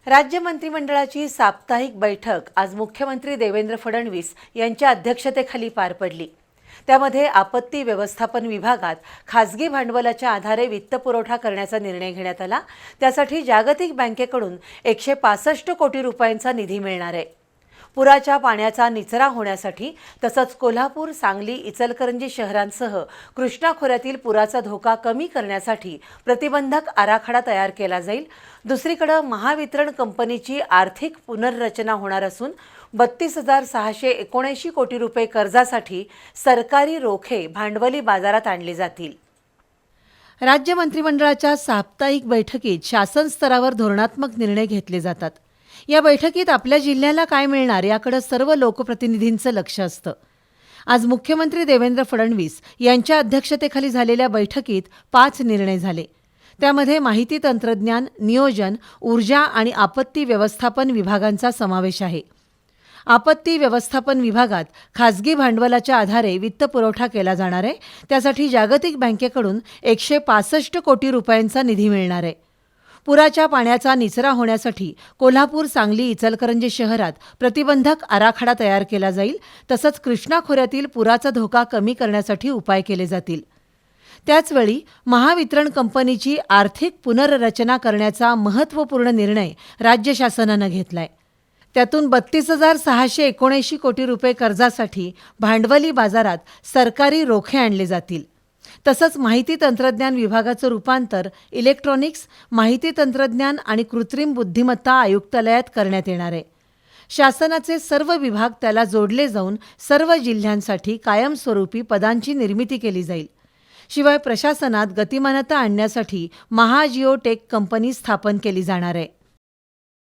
राज्य मंत्रिमंडळाची साप्ताहिक बैठक आज मुख्यमंत्री देवेंद्र फडणवीस यांच्या अध्यक्षतेखाली पार पडली। त्यामध्ये आपत्ती व्यवस्थापन विभागात खासगी भांडवलाच्या आधारे वित्तपुरवठा करण्याचा निर्णय घेण्यात आला। त्यासाठी जागतिक बँकेकडून 165 कोटी रुपयांचा निधी मिळणार आहे। पुराच्या पाण्याचा निचरा होण्यासाठी तसंच कोल्हापूर, सांगली, इचलकरंजी शहरांसह कृष्णा खोऱ्यातील पुराचा धोका कमी करण्यासाठी प्रतिबंधक आराखडा तयार केला जाईल। दुसरीकडे महावितरण कंपनीची आर्थिक पुनर्रचना होणार असून 32,679 कोटी रुपये कर्जासाठी सरकारी रोखे भांडवली बाजारात आणले जातील। राज्य मंत्रिमंडळाच्या साप्ताहिक बैठकीत शासन स्तरावर धोरणात्मक निर्णय घेतले जातात। या बैठकीत आपल्या जिल्ह्याला काय मिळणार याकडे सर्व लोकप्रतिनिधींचं लक्ष असतं। आज मुख्यमंत्री देवेंद्र फडणवीस यांच्या अध्यक्षतेखाली झालेल्या बैठकीत 5 निर्णय झाले। त्यामध्ये माहिती तंत्रज्ञान, नियोजन, ऊर्जा आणि आपत्ती व्यवस्थापन विभागांचा समावेश आहे। आपत्ती व्यवस्थापन विभागात खासगी भांडवलाच्या आधारे वित्तपुरवठा केला जाणार आहे। त्यासाठी जागतिक बँकेकडून 165 कोटी रुपयांचा निधी मिळणार आहे। पुराच्या पाण्याचा निचरा होण्यासाठी कोल्हापूर, सांगली, इचलकरंजी शहरात प्रतिबंधक आराखडा तयार केला जाईल। तसंच कृष्णा खोऱ्यातील पुराचा धोका कमी करण्यासाठी उपाय केले जातील। त्याचवेळी महावितरण कंपनीची आर्थिक पुनर्रचना करण्याचा महत्त्वपूर्ण निर्णय राज्य शासनानं घेतलाय। त्यातून 32,679 कोटी रुपये कर्जासाठी भांडवली बाजारात सरकारी रोखे आणले जातील। तसंच माहिती तंत्रज्ञान विभागाचं रूपांतर इलेक्ट्रॉनिक्स, माहिती तंत्रज्ञान आणि कृत्रिम बुद्धिमत्ता आयुक्तालयात करण्यात येणार आहे। शासनाचे सर्व विभाग त्याला जोडले जाऊन सर्व जिल्ह्यांसाठी कायमस्वरूपी पदांची निर्मिती केली जाईल। शिवाय प्रशासनात गतिमानता आणण्यासाठी महाजिओ टेक कंपनी स्थापन केली जाणार आहे।